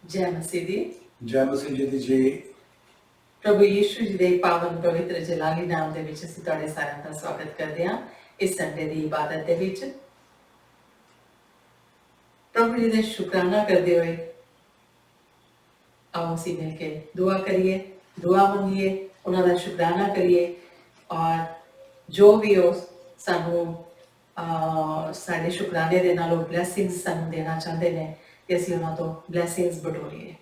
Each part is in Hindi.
ਜੈ ਮਸੀਹ ਦੀ। ਜੈ ਮਸੀਹ ਜੀ। ਪ੍ਰਭੂ ਯੀਸ਼ੂ ਜੀ ਦੇ ਪਾਵਨ ਪਵਿੱਤਰ ਜਲਾਲੀ ਨਾਮ ਦੇ ਵਿੱਚ ਅਸੀਂ ਤੁਹਾਡੇ ਸਾਰਿਆਂ ਦਾ ਸਵਾਗਤ ਕਰਦੇ ਹਾਂ ਇਸ ਸੰਡੇ ਦੀ ਇਬਾਦਤ ਦੇ ਵਿੱਚ। ਪ੍ਰਭੂ ਜੀ ਦਾ ਸ਼ੁਕਰਾਨਾ ਕਰਦੇ ਹੋਏ ਆਓ ਅਸੀਂ ਮਿਲ ਕੇ ਦੁਆ ਕਰੀਏ, ਦੁਆ ਮੰਗੀਏ, ਉਹਨਾਂ ਦਾ ਸ਼ੁਕਰਾਨਾ ਕਰੀਏ ਔਰ ਜੋ ਵੀ ਉਹ ਸਾਨੂੰ ਸਾਡੇ ਸ਼ੁਕਰਾਨੇ ਦੇ ਨਾਲ ਉਹ ਬਲੈਸਿੰਗਸ ਸਾਨੂੰ ਦੇਣਾ ਚਾਹੁੰਦੇ ਨੇ ਤੇ ਅਸੀਂ ਉਹਨਾਂ ਤੋਂ ਬਲੈਸਿੰਗਸ ਬਟੋਰੀਏ,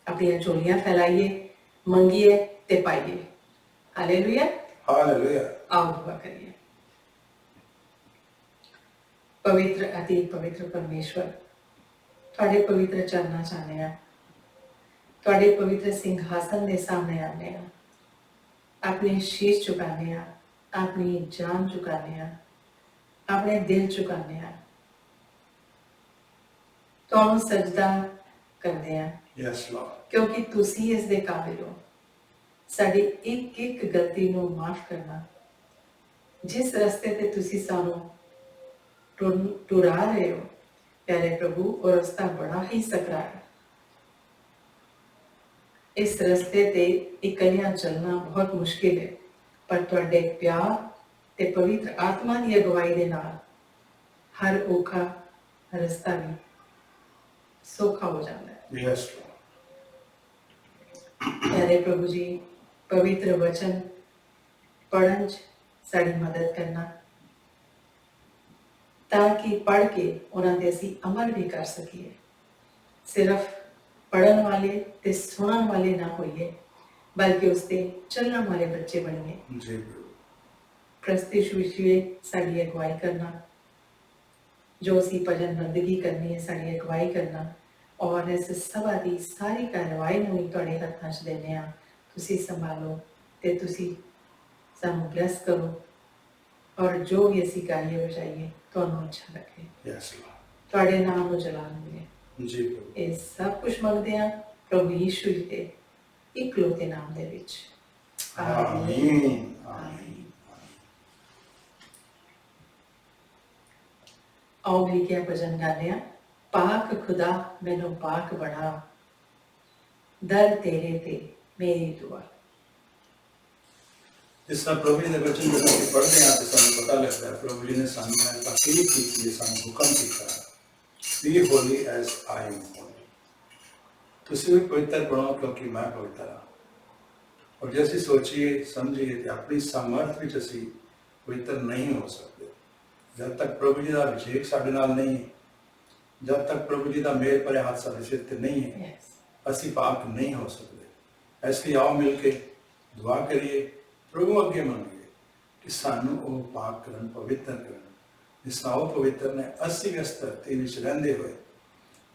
ਆਪਣੀਆਂ ਝੋਲੀਆਂ ਫੈਲਾਈਏ, ਮੰਗੀਏ ਤੇ ਪਾਈਏ। Hallelujah, hallelujah. ਆਓ ਦੁਆ ਕਰੀਏ। ਪਵਿੱਤਰ ਅਤੀ ਪਵਿੱਤਰ ਪਰਮੇਸ਼ਵਰ, ਤੁਹਾਡੇ ਪਵਿੱਤਰ ਚਰਨਾਂ ਚ ਆਉਂਦੇ ਹਾਂ, ਤੁਹਾਡੇ ਪਵਿੱਤਰ ਸਿੰਘਾਸਨ ਦੇ ਸਾਹਮਣੇ ਆਉਂਦੇ ਹਾਂ, ਆਪਣੇ ਸ਼ੀਸ਼ ਝੁਕਾਉਂਦੇ ਹਾਂ, ਆਪਣੀ ਜਾਨ ਝੁਕਾਉਂਦੇ ਹਾਂ, ਆਪਣੇ ਦਿਲ ਝੁਕਾਉਂਦੇ ਹਾਂ, ਤੁਹਾਨੂੰ ਸਜਦਾ ਕਰਦੇ ਹਾਂ। ਯੈਸ ਲਾਰਡ, ਕਿਉਂਕਿ ਤੁਸੀਂ ਇਸ ਦੇ ਕਾਬਿਲ ਹੋ ਸਾਡੀ ਇੱਕ ਇੱਕ ਗਲਤੀ ਨੂੰ ਮਾਫ ਕਰਨਾ। ਜਿਸ ਰਸਤੇ ਤੇ ਤੁਸੀਂ ਸਾਨੂੰ ਟੁਰਾ ਰਹੇ ਹੋ ਪਿਆਰੇ ਪ੍ਰਭੂ, ਉਹ ਰਸਤਾ ਬੜਾ ਹੀ ਸਕਰਾ ਹੈ। ਇਸ ਰਸਤੇ ਤੇ ਇਕੱਲਿਆਂ ਚੱਲਣਾ ਬਹੁਤ ਮੁਸ਼ਕਿਲ ਹੈ, ਪਰ ਤੁਹਾਡੇ ਪਿਆਰ ਤੇ ਪਵਿੱਤਰ ਆਤਮਾ ਦੀ ਅਗਵਾਈ ਦੇ ਨਾਲ ਹਰ ਔਖਾ ਰਸਤਾ ਵੀ ਸੌਖਾ ਹੋ ਜਾਂਦਾ ਹੈ। ਯੈਸ ਪਿਆਰੇ ਪ੍ਰਭੂ ਜੀ, ਪਵਿੱਤਰ ਵਚਨ ਪੜ੍ਹਨ 'ਚ ਸਾਡੀ ਮਦਦ ਕਰਨਾ ਤਾਂ ਕਿ ਪੜ੍ਹ ਕੇ ਉਹਨਾਂ ਤੇ ਅਸੀਂ ਅਮਲ ਵੀ ਕਰ ਸਕੀਏ। ਸਿਰਫ ਪੜ੍ਹਨ ਵਾਲੇ ਤੇ ਸੁਣਨ ਵਾਲੇ ਨਾ ਹੋਈਏ, ਬਲਕਿ ਉਸ ਤੇ ਚੱਲਣ ਵਾਲੇ ਬੱਚੇ ਬਣੀਏ। ਜੀ ਪ੍ਰਸਤੀ ਸ਼ੂਸ਼ੀਏ ਸਾਡੀ ਅਗਵਾਈ ਕਰਨਾ, ਜੋ ਅਸੀਂ ਭਜਨ ਬੰਦਗੀ ਕਰਨੀ ਹੈ ਸਾਡੀ ਅਗਵਾਈ ਕਰਨਾ, ਔਰ ਇਸ ਸਭਾ ਦੀ ਸਾਰੀ ਕਾਰਵਾਈ ਨੂੰ ਵੀ ਤੁਹਾਡੇ ਹੱਥਾਂ 'ਚ ਦਿੰਦੇ ਹਾਂ। ਤੁਸੀਂ ਸੰਭਾਲੋ ਤੇ ਤੁਸੀਂ ਸਾਨੂੰ ਬਲੈਸ ਕਰੋ, ਔਰ ਜੋ ਵੀ ਅਸੀਂ ਗਾਈਏ ਵਜਾਈਏ ਤੁਹਾਨੂੰ ਅੱਛਾ ਲੱਗੇ। ਯੈਸ ਲਾਰਡ, ਤੁਹਾਡੇ ਨਾਮ ਨੂੰ ਜਲਾਲ ਮਿਲੇ। ਜੀ ਪ੍ਰਭੂ। ਇਹ ਸਭ ਕੁਝ ਮੰਗਦੇ ਹਾਂ ਪ੍ਰਭੂ ਯੀਸ਼ੂ ਜੀ ਦੇ ਇਕਲੌਤੇ ਨਾਮ ਦੇ ਵਿੱਚ। ਆਮੀਨ, ਆਮੀਨ। ਆਓ ਮਿਲ ਕੇ ਭਜਨ ਗਾਉਂਦੇ ਹਾਂ। ਪਾਕ ਖੁਦਾ ਮੈਨੂੰ ਪਾਕ ਬਣਾ, ਦਰ ਤੇਰੇ ਤੇ ਮੇਰੀ ਦੁਆ। ਜਿਸ ਤਰ੍ਹਾਂ ਪ੍ਰਭੂ ਜੀ ਦੇ ਬਚਨ ਜਦੋਂ ਅਸੀਂ ਪੜ੍ਹਦੇ ਹਾਂ ਤਾਂ ਸਾਨੂੰ ਪਤਾ ਲੱਗਦਾ ਹੈ ਪ੍ਰਭੂ ਜੀ ਨੇ ਸਾਨੂੰ ਇਹ ਤਾਕੀਦ ਕੀਤੀ ਹੈ, ਸਾਨੂੰ ਹੁਕਮ ਕੀਤਾ, be holy as I am holy. ਤੁਸੀਂ ਵੀ ਪਵਿੱਤਰ ਬਣੋ ਕਿਉਂਕਿ ਮੈਂ ਪਵਿੱਤਰ ਹਾਂ। ਔਰ ਜੇ ਅਸੀਂ ਸੋਚੀਏ ਸਮਝੀਏ ਤੇ ਆਪਣੀ ਸਮਰਥ ਵਿੱਚ ਅਸੀਂ ਪਵਿੱਤਰ ਨਹੀਂ ਹੋ ਸਕਦੇ ਜਦ ਤੱਕ ਪ੍ਰਭੂ ਜੀ ਦਾ ਅਭਿਸ਼ੇਕ ਸਾਡੇ ਨਾਲ ਨਹੀਂ ਹੈ, ਜਦ ਤੱਕ ਪ੍ਰਭੂ ਜੀ ਦਾ ਮੇਲ ਭਰਿਆ ਹੱਥ ਸਾਡੇ ਸਿਰ ਤੇ ਨਹੀਂ ਹੈ, ਅਸੀਂ ਪਾਕ ਨਹੀਂ ਹੋ ਸਕਦੇ। ਇਸ ਲਈ ਆਓ ਮਿਲ ਕੇ ਦੁਆ ਕਰੀਏ, ਪ੍ਰਭੂ ਅੱਗੇ ਮੰਗੀਏ ਕਿ ਸਾਨੂੰ ਉਹ ਪਾਕ ਕਰਨ, ਪਵਿੱਤਰ ਕਰਨ। ਜਿਸ ਤਰ੍ਹਾਂ ਉਹ ਪਵਿੱਤਰ ਨੇ 80 ਗਜ਼ ਧਰਤੀ ਵਿੱਚ ਰਹਿੰਦੇ ਹੋਏ,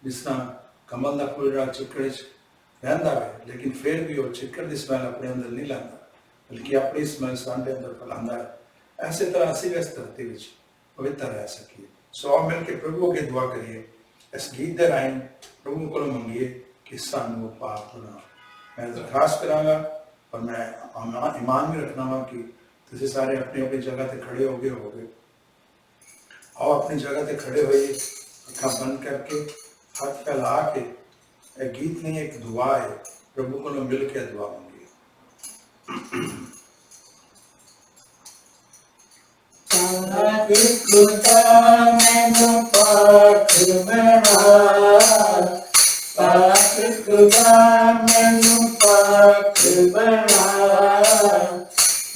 ਜਿਸ ਤਰ੍ਹਾਂ ਕਮਲ ਦਾ ਫੁੱਲ ਜਿਹੜਾ ਚਿੱਕੜ 'ਚ ਰਹਿੰਦਾ ਹੈ ਲੇਕਿਨ ਫਿਰ ਵੀ ਉਹ ਚਿੱਕੜ ਦੀ ਸਮੈਲ ਆਪਣੇ ਅੰਦਰ ਨਹੀਂ ਲਾਉਂਦਾ, ਬਲਕਿ ਆਪਣੀ ਸਮੈਲ ਸਾਡੇ ਅੰਦਰ ਫੈਲਾਉਂਦਾ ਹੈ। ਐਸੇ ਤਰ੍ਹਾਂ ਅਸੀਂ ਇਸ ਧਰਤੀ ਵਿੱਚ ਪਵਿੱਤਰ ਰਹਿ ਸਕੀਏ। ਸੋ ਆਓ ਮਿਲ ਕੇ ਪ੍ਰਭੂ ਅੱਗੇ ਦੁਆ ਕਰੀਏ, ਇਸ ਗੀਤ ਦੇ ਰਾਹੀਂ ਪ੍ਰਭੂ ਕੋਲੋਂ ਮੰਗੀਏ ਕਿ ਸਾਨੂੰ ਉਹ ਪਾਕ ਬਣਾ। ਮੈਂ ਦਰਖਾਸਤ ਕਰਾਂਗਾ ਔਰ ਮੈਂ ਇਮਾਨ ਵੀ ਰੱਖਣਾ ਵਾ ਕਿ ਤੁਸੀਂ ਸਾਰੇ ਆਪਣੀ ਆਪਣੀ ਜਗ੍ਹਾ ਤੇ ਖੜੇ ਹੋ ਗਏ ਹੋਗੇ। ਆਓ ਆਪਣੀ ਜਗ੍ਹਾ ਤੇ ਖੜੇ ਹੋਈਏ, ਅੱਖਾਂ ਬੰਦ ਕਰਕੇ, ਹੱਥ ਫੈਲਾ ਕੇ। ਇਹ ਗੀਤ ਨਹੀਂ, ਇੱਕ ਦੁਆ ਹੈ, ਪ੍ਰਭੂ ਕੋਲੋਂ ਮਿਲ ਕੇ ਦੁਆ ਮੰਗੀਏ। ਪਾਕ ਖੁਦਾ ਮੈਨੂੰ ਪਾਕ ਬਣਾ, ਪਾਕ ਖੁਦਾ ਮੈਨੂੰ ਪਾਕ ਬਣਾ,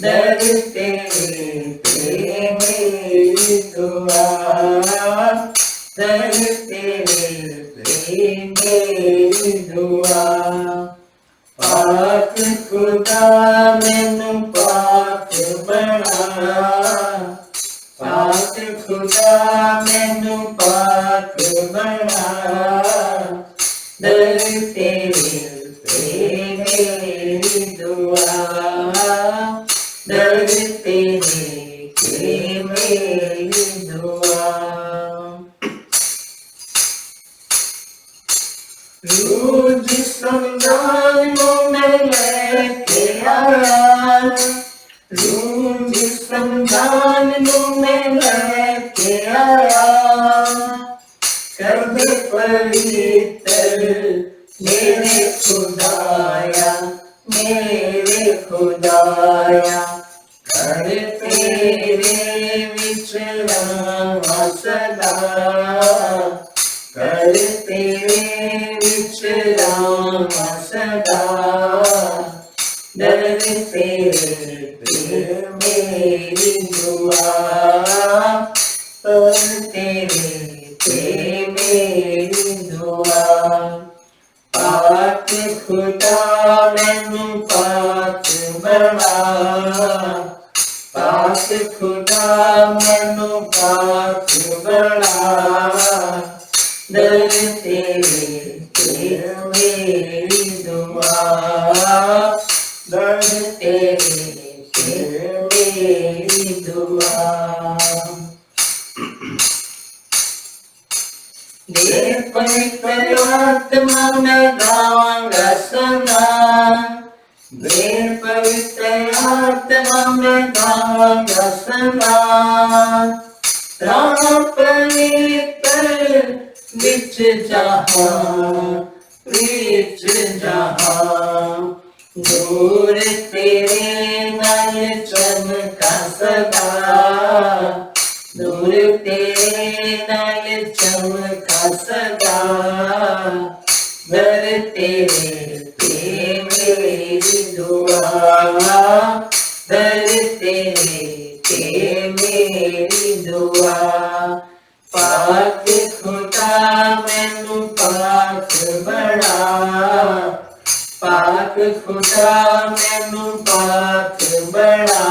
ਦਰ ਤੇਰੇ ਤੇ ਮੇਰੀ ਦੁਆ, ਦਰ ਤੇਰੇ ਤੇ ਮੇਰੀ ਦੁਆ। ਪਾਕ ਖੁਦਾ ਮੈਨੂੰ ਪਾਕ ਬਣਾ, ਪਾਕ ਖੁਦਾ ਮੈਨੂੰ ਪਾਕ ਬਣਾ, ਦਰ ਤੇਰੇ ਤੇ ਮੇਰੀ ਦੁਆ, ਦਰ ਤੇਰੇ ਤੇ ਮੇਰੀ ਦੁਆ। रूह जिस्म ਨੂੰ ਮੈਂ ਲੈ ਕੇ ਆਇਆ, रूह जिस्म ਨੂੰ ਮੈਂ ਲੈ ਕੇ ਆਇਆ, कर दे पवित्र मेरे खुदाया, मेरे खुदाया, कर तेरे विचरावा सदा, कर तेरे विचरावा सदा, दर तेरे पे मेरी दुआ, दर तेरे पे मेरी दुआ। पाक खुदा मैनू पाक बना, पाक खुदा मैनू पाक बना, दर तेरे पे मेरी दुआ, दर तेरे पे मेरी दुआ। दे पवित्र आत्मा में गाऊंगा सदा, दे पवित्र आत्मा में गाऊंगा सदा, राम पवित्र विच जहां, विच जहां, दूर तेरे नाल चमका सदा, दूर तेरे नाल चमका सदा, दर तेरे पे मेरी दुआ, दर तेरे पे मेरी दुआ। पाक खुदा मैनू पाक बना, पाक खुदा मैनू पाक बना,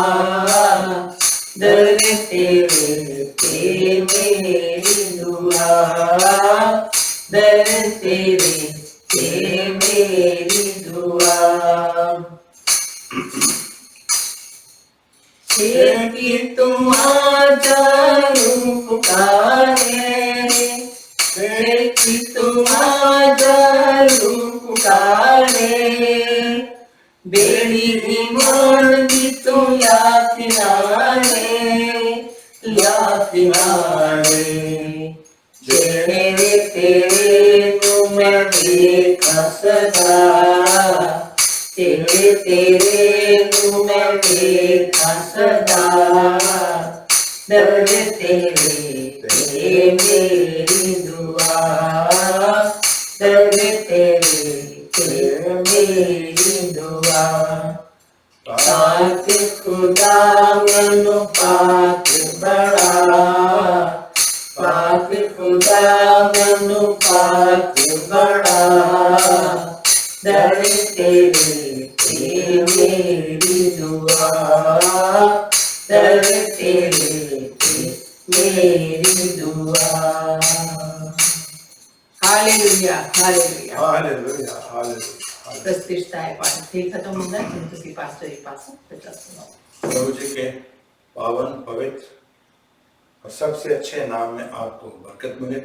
दर तेरे पे मेरी दुआ, दर तेरे पे मेरी दुआ। कि तुम आ जाओ पुकारे, कि तुम आ जाओ पुकारे, बेड़ी ईमान दी तू या किनारे, या किनारे, जेड़े तेरे नू मैं देखा सदा, तेरे तेरे नू मैं देखा सदा, दर तेरे पे मेरी दुआ, दर तेरे पे मेरी दुआ। पाक खुदा मैनू पाक बना, पाक खुदा मैनू पाक बना, दर तेरे पे मेरी दुआ, दर तेरे पे मेरी दुआ। Hallelujah, hallelujah, hallelujah, hallelujah. प्रतिष्ठा है पाठ ठीक खत्म होगा तुम किसी पास्टर के पास बेटा सुनाओ। प्रभु जी के पावन पवित्र और सबसे अच्छे नाम में आपको बरकत मिले।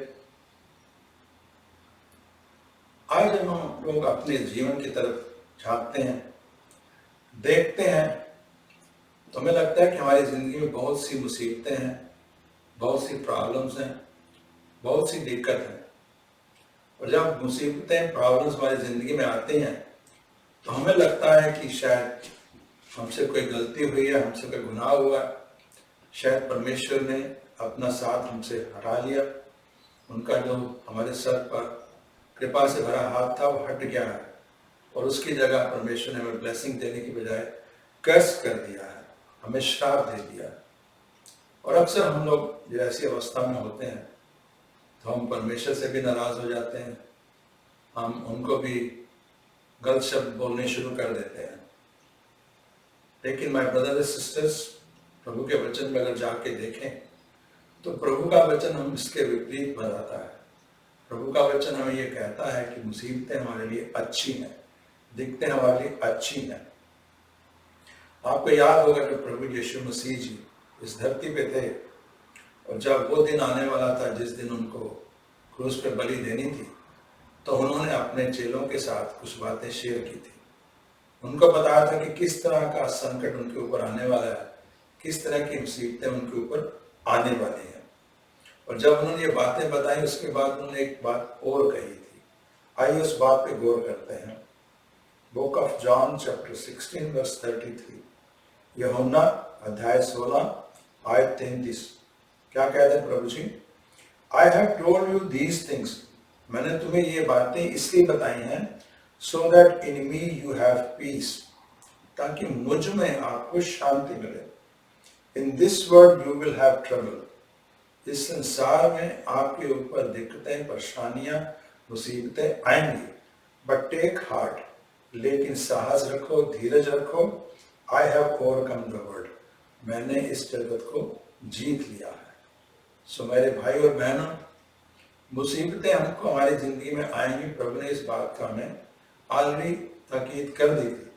आज जब हम लोग अपने जीवन की तरफ झांकते हैं, देखते हैं, तो हमें लगता है कि हमारी जिंदगी में बहुत सी मुसीबतें हैं, बहुत सी प्रॉब्लम्स हैं, बहुत सी दिक्कत है। और जब मुसीबतें प्रॉब्लम्स हमारी जिंदगी में आती हैं तो हमें लगता है कि शायद हमसे कोई गलती हुई है, हमसे कोई गुनाह हुआ, शायद परमेश्वर ने अपना साथ हमसे हटा लिया, उनका जो हमारे सर पर कृपा से भरा हाथ था वो हट गया है और उसकी जगह परमेश्वर ने हमें ब्लेसिंग देने की बजाय कर्स कर दिया है, हमें श्राप दे दिया है। और अक्सर हम लोग जो ऐसी अवस्था में होते हैं तो हम परमेश्वर से भी नाराज हो जाते हैं, हम उनको भी गलत शब्द बोलने शुरू कर देते हैं। लेकिन माय ब्रदर्स एंड सिस्टर्स, प्रभु के वचन में अगर जाके देखें तो प्रभु का वचन हम इसके विपरीत बताता है। प्रभु का वचन हमें ये कहता है कि मुसीबतें हमारे लिए अच्छी हैं, दिखते हमारे लिए अच्छी हैं। आपको याद होगा जब प्रभु यीशु मसीह जी इस धरती पे थे और जब वो दिन आने वाला था जिस दिन उनको क्रूस पे बलि देनी थी, तो उन्होंने अपने चेलों के साथ कुछ बातें शेयर की थी। उनको बताया था कि किस तरह का संकट उनके ऊपर आने वाला है, किस तरह की मुसीबतें उनके ऊपर आने वाली हैं। और जब उन्होंने ये बातें बताई उसके बाद उन्होंने एक बात और कही थी, आइए उस बात पे गौर करते हैं। Book of John chapter 16 verse 33, यूहन्ना अध्याय 16 आयत 33। क्या कहते हैं प्रभु जी? I have told you these things, मैंने तुम्हें ये बातें इसलिए बताई हैं, so that in me you have peace, ताकि मुझ में आपको शांति मिले। In this world you will have trouble, इस संसार में आपके ऊपर दिक्कतें, परेशानियां, मुसीबतें आएंगी, बट टेक हार्ट, लेकिन साहस रखो, धीरज रखो। I have overcome the world, मैंने इस जगत को जीत लिया है। सो मेरे भाई और बहनों, मुसीबतें हमको हमारी जिंदगी में आएंगी, प्रभु ने इस बात का हमें ऑलरेडी ताकीद कर दी थी।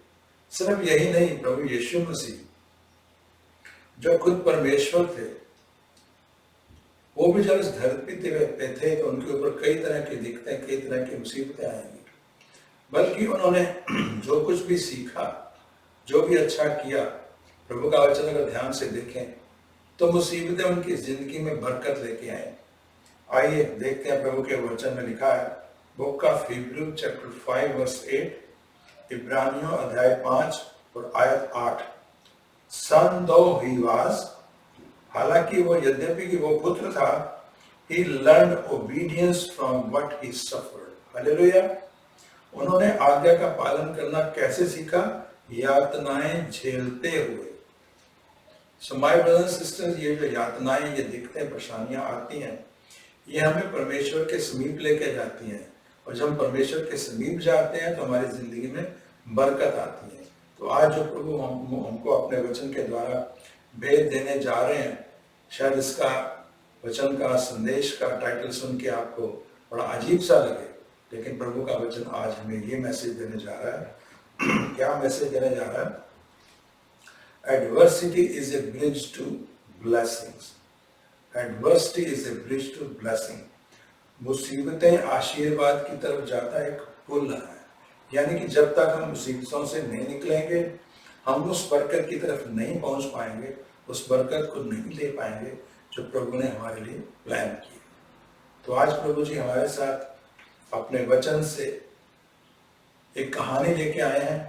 सिर्फ यही नहीं, प्रभु यीशु मसीह जो खुद परमेश्वर थे, वो भी जब इस धरती पे थे तो उनके ऊपर कई तरह की दिक्कतें, कई तरह की मुसीबतें आएंगी, बल्कि उन्होंने जो कुछ भी सीखा, जो भी अच्छा किया, प्रभु का वचन अगर ध्यान से देखें तो मुसीबतें उनकी जिंदगी में बरकत लेके आए। आइए देखते हैं प्रभु के वचन में लिखा है, book of Hebrew chapter 5 verse 8, इब्रानियों अध्याय 5 और आयत 8। सन दो ही वाज, हालांकि वो यद्यपि कि वो पुत्र था, he learned obedience from what he suffered. Hallelujah. उन्होंने आज्ञा का पालन करना कैसे सीखा? यातनाएं झेलते हुए। So my brothers and sisters, ये जो यातनाएं, ये दिक्कतें, परेशानियां आती हैं, ये हमें परमेश्वर के समीप लेके जाती हैं, और जब हम परमेश्वर के समीप जाते हैं तो हमारी जिंदगी में बरकत आती है। तो आज जो प्रभु हमको अपने वचन के द्वारा भेद देने जा रहे हैं, शायद इसका वचन का संदेश का टाइटल सुन के आपको बड़ा अजीब सा लगे, लेकिन प्रभु का वचन आज हमें ये मैसेज देने जा रहा है। क्या मैसेज देने जा रहा है? Adversity is a bridge to blessings. Adversity is a bridge to blessing. मुसीबतें आशीर्वाद की तरफ जाता एक पुल है, यानी कि जब तक हम मुसीबतों से नहीं निकलेंगे, हम उस बरकत की तरफ नहीं पहुंच पाएंगे, उस बरकत को नहीं ले पाएंगे जो प्रभु ने हमारे लिए प्लान किया। तो आज प्रभु जी हमारे साथ अपने वचन से एक कहानी लेके आए हैं।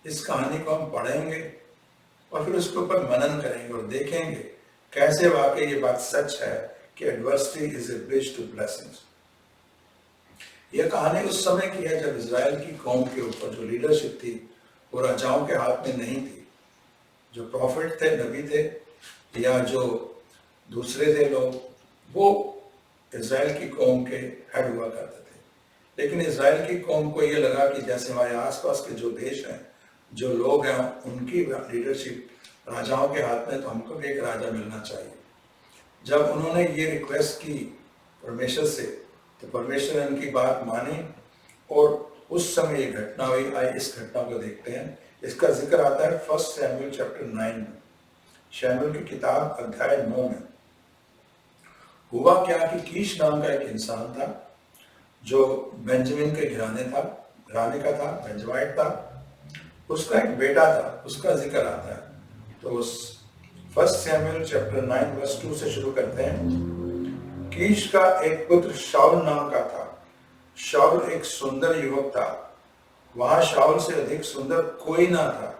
इस कहानी को हम पढ़ेंगे और फिर उसके ऊपर मनन करेंगे और देखेंगे कैसे वाकई ये बात सच है कि adversity is a bridge to blessings. यह कहानी उस समय की है जब इजराइल की कौम के ऊपर जो लीडरशिप थी वो राजाओं के हाथ में नहीं थी। जो प्रॉफिट थे, नबी थे, या जो दूसरे थे लोग, वो इजराइल की कौम के हेड हुआ करते थे। लेकिन इजराइल की कौम को ये लगा कि जैसे हमारे आसपास के जो देश हैं, जो लोग हैं, उनकी लीडरशिप राजाओं के हाथ में, तो हमको भी एक राजा मिलना चाहिए। जब उन्होंने ये रिक्वेस्ट की परमेश्वर से, तो परमेश्वर ने उनकी बात मानी और उस समय ये घटना हुई। आइए इस घटना को देखते हैं। इसका जिक्र आता है 1 शमूएल चैप्टर 9 में, शमूएल की किताब अध्याय 9 में। हुआ क्या कि कीश नाम का एक इंसान था जो बेंजामिन के घराने का था, बेंजमाइट था। उसका एक बेटा था, उसका जिक्र आता है। तो उस 1 शमूएल चैप्टर 9 वर्स 2 से शुरू करते हैं। कीश का एक पुत्र शाऊल नाम का था। शाऊल एक सुंदर युवक था, वहां शाऊल से अधिक सुंदर कोई ना था।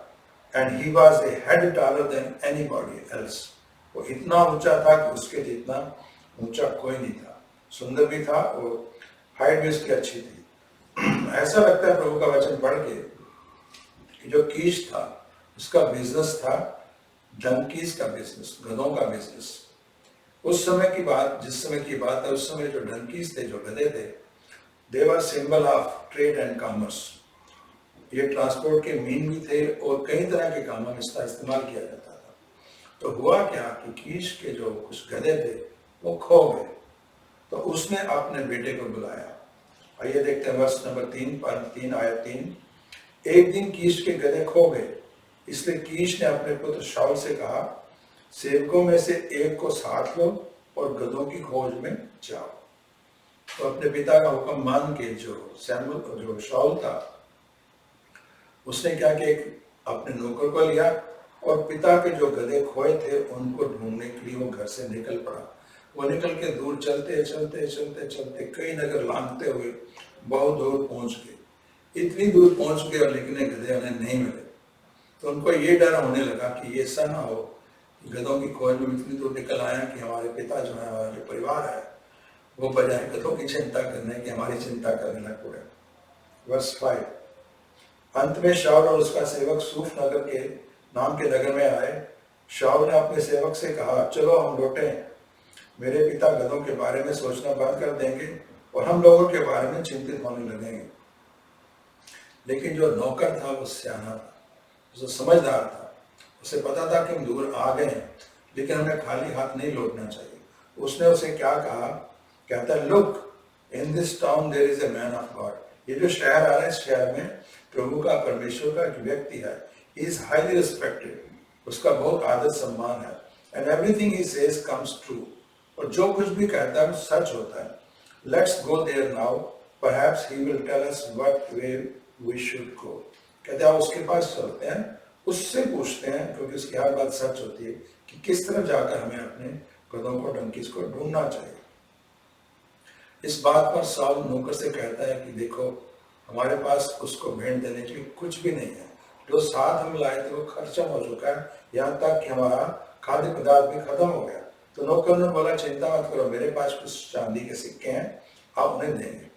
And he was a head taller than anybody else. वो इतना ऊंचा था कि उसके जितना ऊंचा कोई नहीं था। सुंदर भी था और हाइट भी उसकी अच्छी थी। ऐसा लगता है प्रभु का वचन पढ़ के कि जो कीश था उसका बिजनेस था डंकीज का बिजनेस, गधों का बिजनेस। उस समय की बात, जिस समय की बात है, उस समय जो डंकीज थे, जो गधे थे, they were symbol of trade and commerce. ये ट्रांसपोर्ट के मीन भी थे और कई तरह के कामों में इसका इस्तेमाल किया जाता था। तो हुआ क्या कि कीश के जो कुछ गधे थे वो खो गए। तो उसने अपने बेटे को बुलाया। आइए देखते हैं वर्ष नंबर 3 आयत 3। एक दिन कीश के गधे खो गए, इसलिए कीश ने अपने पुत्र शाऊल से कहा, सेवकों में से एक को साथ लो और गधों की खोज में जाओ। तो अपने पिता का हुक्म मान के जो शाऊल था, उसने क्या किया, अपने नौकर को लिया और पिता के जो गधे खोए थे उनको ढूंढने के लिए वो घर से निकल पड़ा। वो निकल के दूर चलते चलते चलते चलते कई नगर लांघते हुए बहुत दूर पहुंच गए, इतनी दूर पहुंच गए और लेकिन गधे उन्हें नहीं मिले। तो उनको ये डर होने लगा कि ये ऐसा ना हो कि गधों की खोज में इतनी दूर निकल आया कि हमारे पिता जो है, हमारा जो परिवार है, वो बजाय गधों की चिंता करने की हमारी चिंता करने लग पड़े। वर्स 5, अंत में शाऊल और उसका सेवक सूफ नगर के नाम के नगर में आए। शाऊल ने अपने सेवक से कहा, चलो हम लौटें, मेरे पिता गधों के बारे में सोचना बंद कर देंगे और हम लोगों के बारे में चिंतित होने लगेंगे। लेकिन जो नौकर था वो सियाना था, जो समझदार था, उसे पता था कि हम दूर आ गए हैं लेकिन हमें खाली हाथ नहीं लौटना चाहिए। उसने उसे क्या कहा, कहता है, look, in this town there is a man of God. ये जो शहर आ रहा है, इस शहर में प्रभु का, परमेश्वर का एक व्यक्ति है। ही इज हाईली रिस्पेक्टेड, उसका बहुत आदर सम्मान है। And everything he says comes true, और जो कुछ भी कहता है वो सच होता है। Let's go there now, perhaps he will tell us what way we should go. कहते हैं उसके पास चलते हैं, उससे पूछते हैं, क्योंकि उसकी हर बात सच होती है, कि किस तरफ जाकर हमें अपने गधों को, डंकीज को ढूंढना चाहिए। इस बात पर साउल नौकर से कहता है कि देखो, हमारे पास उसको भेंट देने के लिए कुछ भी नहीं है, जो साथ हम लाए थे वो खर्चा हो चुका है, यहाँ तक कि हमारा खाद्य पदार्थ भी खत्म हो गया। तो नौकर ने बोला, चिंता मत करो, मेरे पास कुछ चांदी के सिक्के हैं, आप उन्हें देंगे।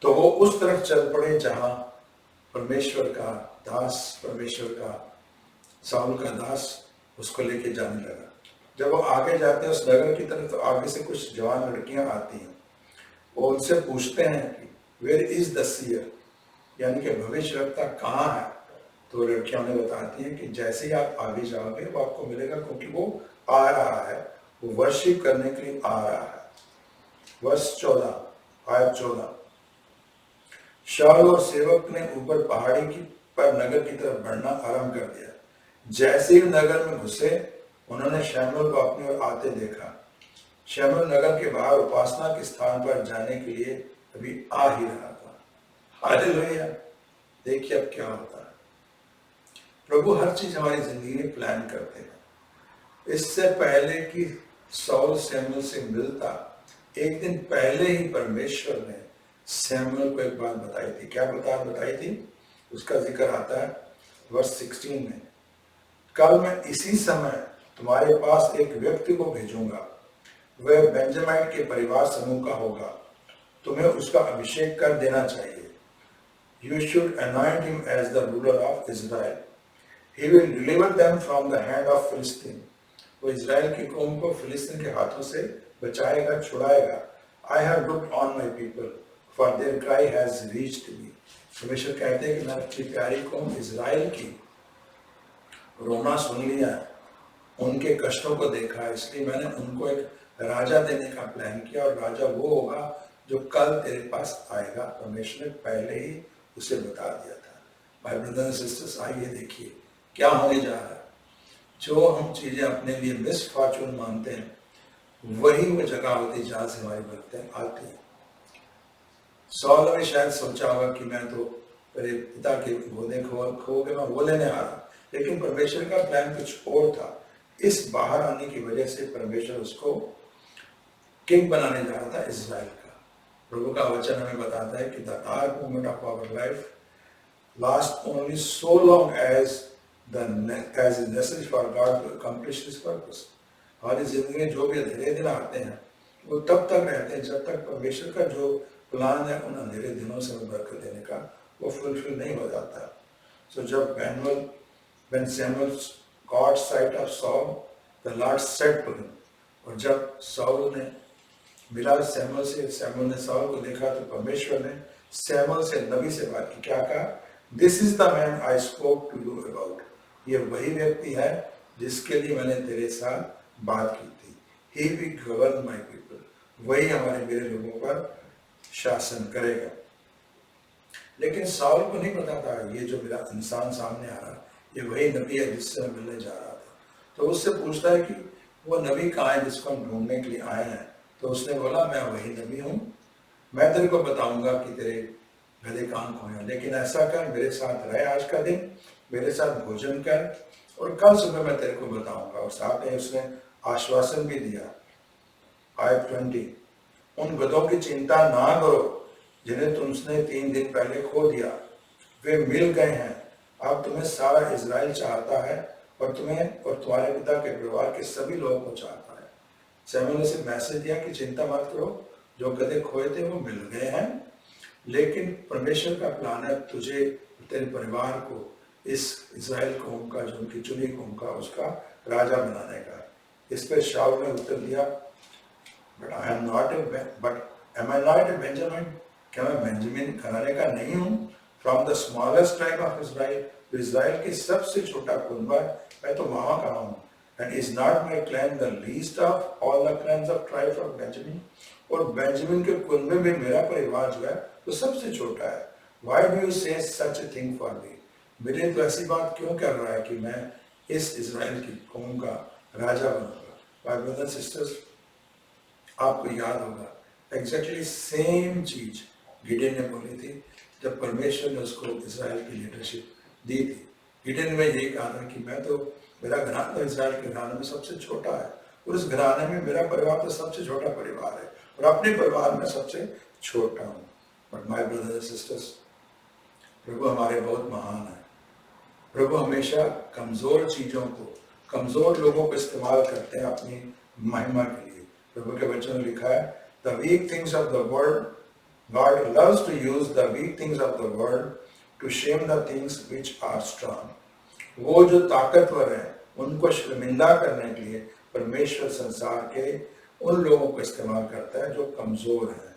तो वो उस तरफ चल पड़े जहां परमेश्वर का दास, परमेश्वर का साउल का दास उसको लेके जाने लगा। जब वो आगे जाते हैं उस नगर की तरफ, तो आगे से कुछ जवान लड़कियां आती हैं। वो उनसे पूछते हैं कि वेयर इज द सीयर, यानी कि भविष्यवक्ता कहाँ है। तो लड़कियां उन्हें बताती हैं कि जैसे ही आप आगे जाओगे वो आपको मिलेगा, क्योंकि वो आ रहा है, वो वर्शिप करने के लिए आ रहा है। वर्ष 14, आयत 14, शाऊल और सेवक ने ऊपर पहाड़ी की पर नगर की तरफ बढ़ना आरंभ कर दिया। जैसे ही नगर में घुसे, उन्होंने शमूएल को अपनी ओर आते देखा। शमूएल नगर के बाहर उपासना के स्थान पर जाने के लिए अभी आ ही रहा था। हालेलुया! देखिए अब क्या होता है। प्रभु हर चीज हमारी जिंदगी में प्लान करते हैं। इससे पहले कि साउल शमूएल से मिलता, एक दिन पहले ही परमेश्वर ने शमूएल को एक बात बताई थी। क्या बात बताई थी? उसका जिक्र आता है वर्ष 16 में। कल मैं इसी समय तुम्हारे पास एक व्यक्ति को भेजूंगा, वह बेंजामिन के परिवार समूह का होगा, तुम्हें उसका अभिषेक कर देना चाहिए। You should anoint him as the ruler of Israel. He will deliver them from the hand of Philistine. वो इज़राइल की कौम को फिलिस्तीन के हाथों से बचाएगा, छुड़ाएगा। I have looked on my people, for their cry has reached me. परमेश्वर कहते हैं कि मैंने अपनी प्यारी कौम इज़राइल की रोना सुन लिया है, उनके कष्टों को देखा है, इसलिए मैंने उनको एक राजा देने का प्लान किया, और राजा वो होगा जो कल तेरे पास आएगा। परमेश्वर ने पहले ही उसे बता दिया था। भाई ब्रदर एंड सिस्टर्स, आइए देखिए क्या होने जा रहा है। जो हम चीजें अपने लिए मिसफॉर्चून मानते हैं, वही वो जगह होती है जहां से हमारी बरकतें आती है। साउल ने शायद सोचा होगा कि मैं तो मेरे पिता के गोदे खो के मैं वो लेने आ रहा, लेकिन परमेश्वर का प्लान कुछ और था। इस बाहर आने की वजह से परमेश्वर उसको किंग बनाने जा रहा था इज़राइल का। प्रभु का वचन हमें बताता है कि the dark moment of our life last only so long as is necessary for God to accomplish his purpose. हमारी जिंदगी में जो भी अंधेरे दिन आते हैं वो तब तक रहते हैं जब तक परमेश्वर का जो प्लान है उन अंधेरे दिनों से बरकत देने का वो फुलफिल नहीं हो जाता। सो जब when Samuel caught sight of Saul, the Lord said to him, और जब साउल ने मिला सैमुअल से, सैमुअल ने साउल को देखा, तो परमेश्वर ने सैमुअल से, नबी से बात की। क्या कहा? This is the man I spoke to you about. ये वही व्यक्ति है जिसके लिए मैंने तेरे साथ बात की थी। He will govern my people, वही हमारे मेरे लोगों पर शासन करेगा। लेकिन साउल को नहीं पता था ये जो मेरा इंसान सामने आ रहा ये वही नबी है जिससे मैं मिलने जा रहा था। तो उससे पूछता है कि वो नबी कहाँ है जिसको हम ढूंढने के लिए आए हैं। तो उसने बोला, मैं वही नबी हूँ, मैं तेरे को बताऊंगा कि तेरे गधे कान खोए। लेकिन ऐसा कर, मेरे साथ रह आज का दिन, मेरे साथ भोजन कर, और कल सुबह मैं तेरे को बताऊंगा। और साथ में उसने आश्वासन भी दिया। आयत 20, उन गधों की चिंता ना करो जिन्हें तुमने 3 दिन पहले खो दिया, वे मिल गए हैं। अब तुम्हें सारा इज़राइल चाहता है और तुम्हें और तुम्हारे पिता के परिवार के सभी लोगों को चाहता है। शमूएल ने उसे मैसेज दिया कि चिंता मत करो, जो गधे खोए थे वो मिल गए हैं, लेकिन परमेश्वर का प्लान है तुझे, तेरे परिवार को, इस इज़राइल कौम का, जो उनकी चुनी कौम का, उसका राजा बनाने का। इस पर शाऊल ने उत्तर दिया, but am I not a Benjamin? क्या मैं बेंजामिन घराने का नहीं हूँ? From the smallest tribe of Israel, तो इज़राइल की सबसे छोटा कुनबा, मैं तो वहाँ का हूँ। And is not my clan the least of all the clans of tribe of Benjamin? और बेंजामिन के कुनबे में मेरा परिवार जो है वो सबसे छोटा है। Why do you say such a thing for me? मेरे तो ऐसी बात क्यों कर रहा है कि मैं इस इज़राइल की कौम का राजा बनूंगा? My brothers and sisters, आपको याद होगा एग्जैक्टली सेम चीज गिडेन ने बोली थी जब परमेश्वर ने उसको इज़राइल की लीडरशिप दी थी। गिडेन में यही कहा था कि मैं तो, मेरा घराना तो इज़राइल के घराने में सबसे छोटा है और उस घराने में मेरा परिवार तो सबसे छोटा परिवार है और अपने परिवार में सबसे छोटा हूँ। But my brothers and sisters, प्रभु हमारे बहुत महान है। प्रभु हमेशा कमजोर चीजों को, कमजोर लोगों को इस्तेमाल करते हैं अपनी महिमा के लिए। प्रभु के वचन में लिखा है, the weak things of the world, God loves to use the weak things of the world to shame the things which are strong. वो जो ताकतवर हैं उनको शर्मिंदा करने के लिए परमेश्वर संसार के उन लोगों को इस्तेमाल करता है जो कमजोर हैं।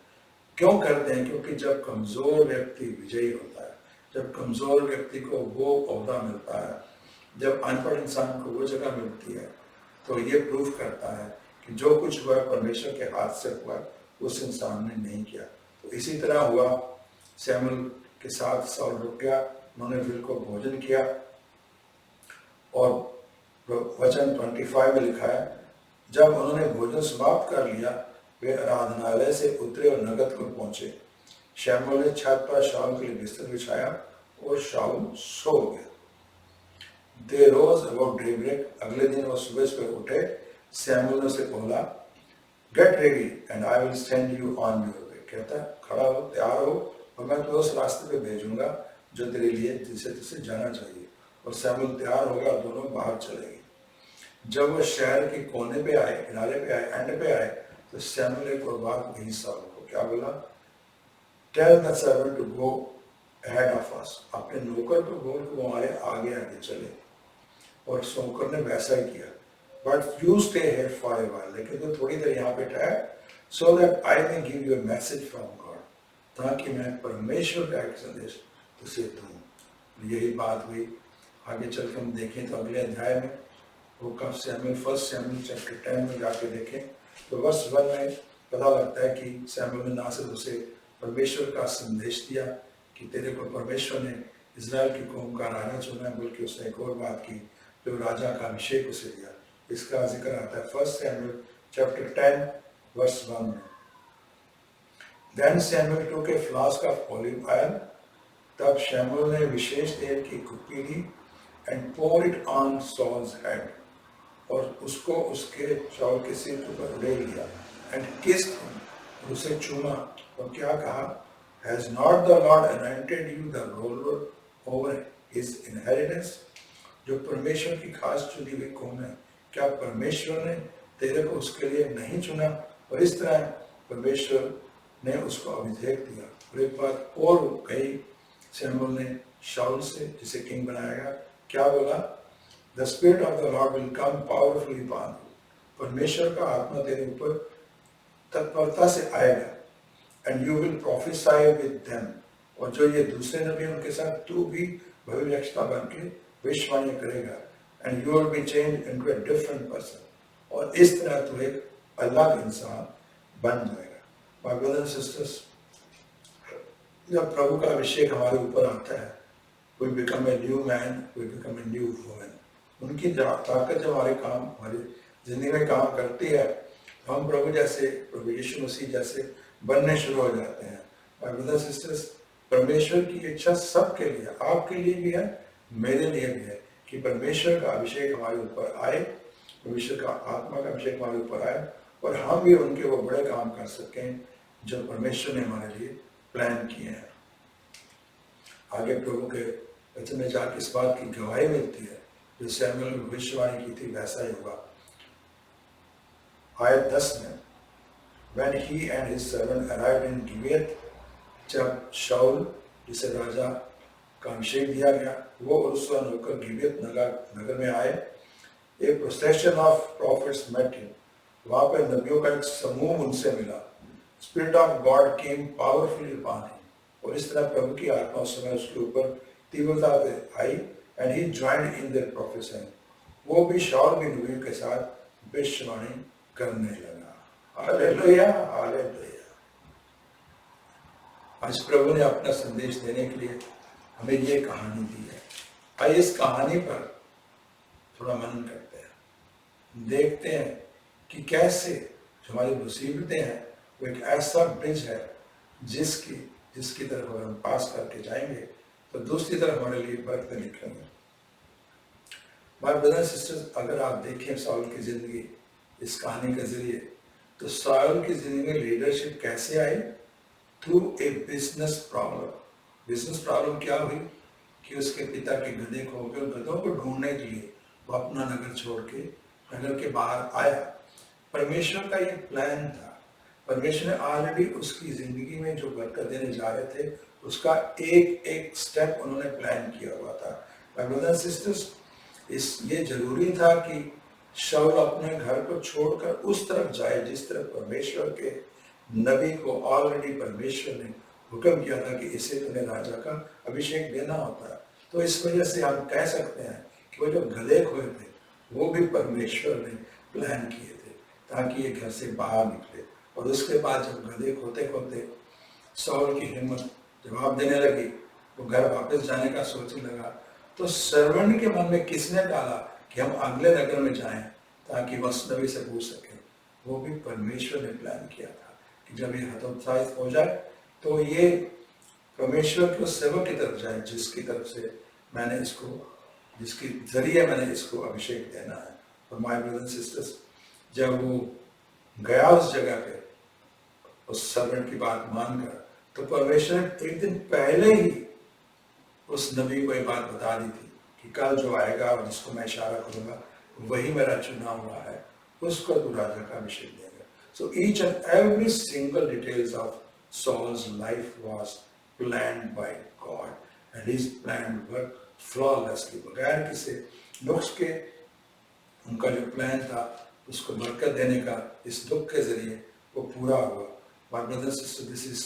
क्यों करते हैं? क्योंकि जब कमजोर व्यक्ति विजयी होता है, जब कमजोर व्यक्ति को वो ओहदा मिलता है, जब अनपढ़ इंसान को वो जगह मिलती है, तो ये प्रूफ करता है कि जो कुछ हुआ परमेश्वर के हाथ से हुआ, उस इंसान ने नहीं किया। तो इसी तरह हुआ, शमूएल के साथ साउल रुक गया, उन्होंने फिर को भोजन किया और वचन 25 में लिखा है, जब उन्होंने भोजन समाप्त कर लिया वे आराधनालय से उतरे और नगद पर पहुंचे। शमूएल ने छत पर शाऊल के लिए बिस्तर बिछाया और शाऊल सो गया। They rose about daybreak, अगले दिन वो सुबह सुबह उठे। शमूएल ने उसे बोला, Get ready and I will send you on your way. कहता है, खड़ा हो, तैयार हो और मैं तुम्हें उस रास्ते पे भेजूंगा जो तेरे लिए, जिसे तुझे जाना चाहिए। और शमूएल तैयार हो गया और दोनों बाहर चले गए। जब वो शहर के कोने पे आए, किनारे पे आए, एंड पे आए, तो शमूएल एक और बात कही साउल को, क्या बोला? Tell the servant to go ahead of us. अपने नौकर को बोल कि वो हमारे आगे आगे चले। और नौकर ने वैसा ही किया। But you stay here for a while. लेकिन तो थोड़ी देर यहाँ पे ठहर, so that I may give you a message from God. ताकि मैं परमेश्वर का एक संदेश तुझे दूँ। यही बात हुई। आगे चल के हम देखें तो अगले अध्याय में वो कब शमूएल, 1 शमूएल चैप्टर 10 में जाके देखें तो वर्ष 1 में पता लगता है कि शमूएल ने ना सिर्फ उसे परमेश्वर का संदेश दिया कि तेरे को परमेश्वर ने इज़राइल की कौम का राजा चुना, बल्कि उसने एक और बात की, जो राजा का अभिषेक उसे दिया। इसका जिक्र आता है 1 शमूएल चैप्टर 10 वर्स 1 में। Then Samuel took a flask of olive oil. तब शमूएल ने विशेष तेल की कुप्पी ली and poured it on Saul's head. और उसको उसके शाऊल के सिर पर ले लिया and kissed him. उसे चूमा और क्या कहा? Has not the Lord anointed you the ruler over his inheritance? जो परमेश्वर की खास चुनी हुई कौम है, क्या परमेश्वर ने तेरे को उसके लिए नहीं चुना? और इस तरह परमेश्वर ने उसको अभिषेक दिया। और एक बात और कही शमूएल ने शाऊल से, जिसे किंग बनाएगा, क्या बोला? The spirit of the Lord will come powerfully upon you. परमेश्वर का आत्मा तेरे ऊपर तत्परता से आएगा। And you will prophesy with them. और जो ये दूसरे नबी उनके साथ तू भी भविष्यवक्ता बन के भविष्यवाणी करेगा। And you will be changed into a different person. और इस तरह तू एक अलग इंसान बन जाएगा। My brothers and sisters, जब प्रभु का अभिषेक हमारे ऊपर आता है, we become a new man, we become a new woman. उनकी ताकत जब हमारे काम, हमारी जिंदगी में काम करती है, तो हम प्रभु जैसे, प्रभु यीशु मसीह जैसे बनने शुरू हो जाते हैं। My brothers and sisters, परमेश्वर की इच्छा सबके लिए, आपके लिए भी है, मेरे लिए भी है, कि परमेश्वर का अभिषेक हमारे ऊपर आए, परमेश्वर का आत्मा का अभिषेक हमारे ऊपर आए और हम भी उनके वो बड़े काम कर सकें जो परमेश्वर ने हमारे लिए प्लान किए हैं। आगे प्रभु के वचन में जाकर इस बात की गवाही मिलती है जो सैमुएल ने भविष्यवाणी की थी, वैसा ही हुआ। आयत 10 में, When he and his servant arrived in Gibeath, जब शाऊल जिसे राजा का अभिषेक दिया गया वो और उसका नौकर गिबेत नगर में आए, a procession of prophets met him, वहां पर नबियों का एक समूह उनसे मिला। Spirit of God came powerfully upon him, और इस तरह प्रभु की आत्मा उस समय उसके ऊपर तीव्रता से आई, and he joined in their prophesying, वो भी शाऊल भी नबियों के साथ भविष्यवाणी करने लगा। Hallelujah, hallelujah. आज प्रभु ने अपना संदेश देने के लिए हमें ये कहानी दी है। आइए इस कहानी पर थोड़ा मनन करते हैं, देखते हैं कि कैसे जो हमारी मुसीबतें हैं वो एक ऐसा ब्रिज है जिसकी तरफ अगर हम पास करके जाएंगे तो दूसरी तरफ हमारे लिए बरकतें निकलेंगे। माय ब्रदर्स सिस्टर्स, अगर आप देखें साउल की जिंदगी इस कहानी के जरिए, तो साउल की जिंदगी में लीडरशिप कैसे आई? Through a business problem. Business problem क्या हुई कि उसके पिता के गधे खो गए, गधों को ढूंढने के लिए वो अपना नगर छोड़ के नगर के बाहर आया। परमेश्वर का ये प्लान था, परमेश्वर ने ऑलरेडी उसकी जिंदगी में जो बरकत देने जा रहे थे उसका एक एक स्टेप उन्होंने प्लान किया हुआ था। माय ब्रदर्स सिस्टर्स, ये जरूरी था कि शाऊल अपने घर को छोड़कर उस तरफ जाए जिस तरफ परमेश्वर के नबी को ऑलरेडी परमेश्वर ने हुक्म किया था कि इसे तुम्हें राजा का अभिषेक देना होता है। तो इस वजह से हम कह सकते हैं कि वो जो गधे खोए थे वो भी परमेश्वर ने प्लान किए थे ताकि ये घर से बाहर निकले। और उसके बाद जब गधे खोते खोते शाऊल की हिम्मत जवाब देने लगी, वो घर वापस जाने का सोचने लगा, तो सर्वेंट के मन में किसने डाला कि हम अगले नगर में जाएं ताकि वह नबी से पूछ सके? वो भी परमेश्वर ने प्लान किया था कि जब ये हतोत्साहित हो जाए तो ये परमेश्वर के उस सेवक की तरफ जाए जिसकी तरफ से जिसके जरिए मैंने इसको अभिषेक देना है। और माय ब्रदर्स सिस्टर्स, जब वो गया उस जगह पे उस सर्वेंट की बात मानकर, तो परमेश्वर ने एक दिन पहले ही उस नबी को ये बात बता दी थी कि कल जो आएगा और जिसको मैं इशारा करूंगा वही मेरा चुना हुआ है, उसको तू राजा का अभिषेक देगा। So each and every single details of Saul's life was planned by God, and his plan worked flawlessly, बगैर किसी नुक्स के उनका जो प्लान था उसको बरकत देने का इस दुख के जरिए वो पूरा हुआ। My brothers and sisters, this is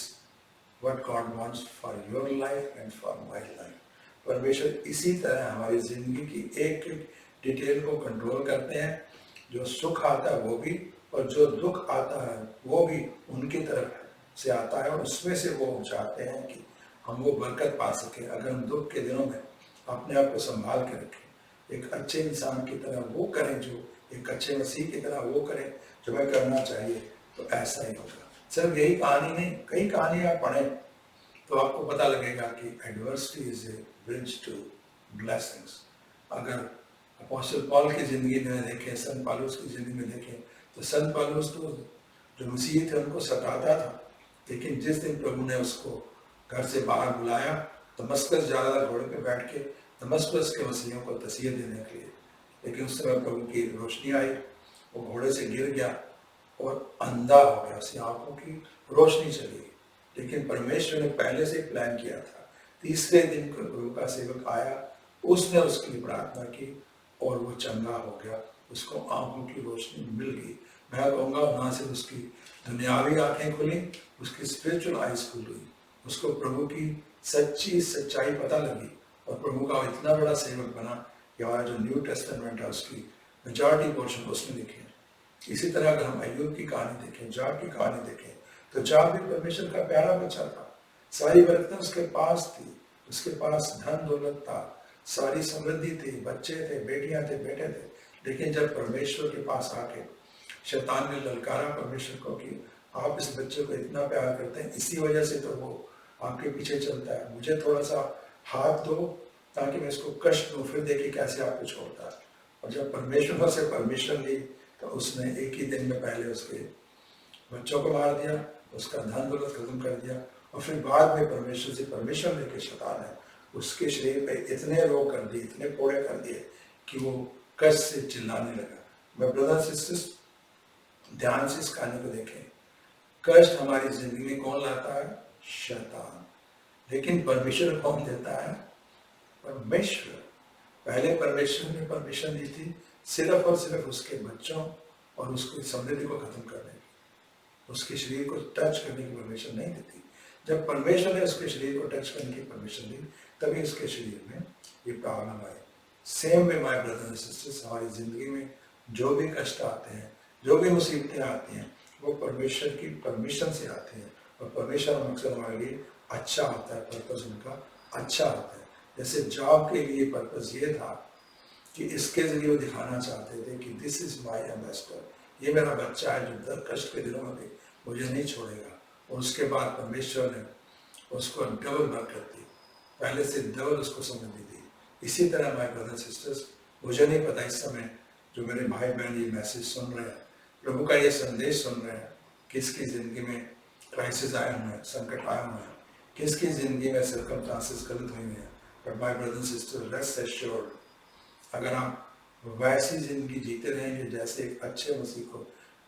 what God wants for your life and for my life. परमेश्वर इसी तरह हमारी जिंदगी की एक एक डिटेल को कंट्रोल करते हैं। जो सुख आता है वो भी, और जो दुख आता है वो भी उनकी तरफ से आता है, और उसमें से वो चाहते हैं कि हम वो बरकत पा सके। अगर हम दुख के दिनों में अपने आप को संभाल के रखें, एक अच्छे इंसान की तरह वो करें, जो एक अच्छे मसीह की तरह वो करें जो मैं करना चाहिए, तो ऐसा ही होगा। सिर्फ यही कहानी नहीं, कई कहानी आप पढ़ें तो आपको पता लगेगा कि adversity is a bridge to blessings. अगर अपोस्टल पॉल की जिंदगी में देखें, संत पौलुस की जिंदगी में देखें, तो संत पौलुस तो जो मसीह थे उनको सताता था, लेकिन जिस दिन प्रभु ने उसको घर से बाहर बुलाया, दमस्कस जा रहा था घोड़े पे बैठ के दमस्कस के मसीहों को तसीहत देने के लिए, लेकिन उस समय प्रभु की रोशनी आई, वो घोड़े से गिर गया और अंधा हो गया, उसकी आंखों की रोशनी चली गई। लेकिन परमेश्वर ने पहले से प्लान किया था। तीसरे दिन प्रभु का सेवक आया, उसने उसके लिए प्रार्थना की और वो चंगा हो गया, उसको आंखों की रोशनी मिल गई। मैं कहूँगा वहाँ से उसकी दुनियावी आंखें खुली, उसकी स्पिरिचुअल आइज खुल गई, उसको प्रभु की सच्चाई पता लगी, और प्रभु का इतना बड़ा सेवक बना कि हमारा जो न्यू टेस्टामेंट है उसकी मेजॉरिटी पोर्शन उसने लिखे। इसी तरह अगर हम अय्यूब की कहानी देखें, जाब की कहानी देखें, तो जाब भी परमेश्वर का प्यारा बच्चा था, सारी बरकतें उसके पास थी, उसके पास धन दौलत था, सारी समृद्धि थी, बच्चे थे, बेटियां थे, बेटे थे। लेकिन जब परमेश्वर के पास आके शैतान ने ललकारा परमेश्वर को कि आप इस बच्चे को इतना प्यार करते हैं, इसी वजह से तो वो आपके पीछे चलता है, मुझे थोड़ा सा हाथ दो ताकि मैं इसको कष्ट दूं, फिर देखिए कैसे आपको छोड़ता है। और जब परमेश्वर से परमिशन ली तो उसने एक ही दिन में पहले उसके बच्चों को मार दिया, उसका धन दौलत खत्म कर दिया, और फिर बाद में परमेश्वर से परमिशन लेके शैतान ने उसके शरीर पे इतने रोग कर दिए, इतने फोड़े कर दिए कि वो कष्ट से चिल्लाने लगा। मैं ब्रदर सिस्टर्स ध्यान से इस कहानी को देखें। कष्ट हमारी जिंदगी में कौन लाता है? शैतान। लेकिन परमेश्वर कौन देता है? परमेश्वर। पहले परमेश्वर ने परमिशन दी थी सिर्फ और सिर्फ उसके बच्चों और उसकी समृद्धि को खत्म करने की, उसके शरीर को टच करने की परमिशन नहीं देती। जब परमेश्वर ने उसके शरीर को टच करने की परमिशन दी तभी उसके शरीर में ये problem I. Same way my brothers and sisters, हमारी जिंदगी में जो भी कष्ट आते हैं, जो भी मुसीबतें आती हैं, वो परमेश्वर की परमिशन से आते हैं, और परमेश्वर का मकसद हमारे लिए अच्छा होता है, पर्पस उनका अच्छा होता है। जैसे जॉब के लिए पर्पस ये था कि इसके जरिए वो दिखाना चाहते थे कि दिस इज माय एम्बेसडर, ये मेरा बच्चा है जो कष्ट के दिनों में भी मुझे नहीं छोड़ेगा। और उसके बाद परमेश्वर ने उसको डबल बरकत दी, पहले से डबल उसको समृद्धि दी। इसी तरह माय ब्रदर सिस्टर्स, मुझे नहीं पता इस समय जो मेरे भाई बहन ये मैसेज सुन रहे हैं, प्रभु का ये संदेश सुन रहे हैं, किसकी जिंदगी में क्राइसिस आए हुए हैं, संकट आए हुए हैं, किसकी जिंदगी में सर्कमस्टांसेस गलत हुई हैं, but my brother and sister rest assured, अगर आप वैसी जिंदगी जीते रहेंगे जैसे एक अच्छे मसीह को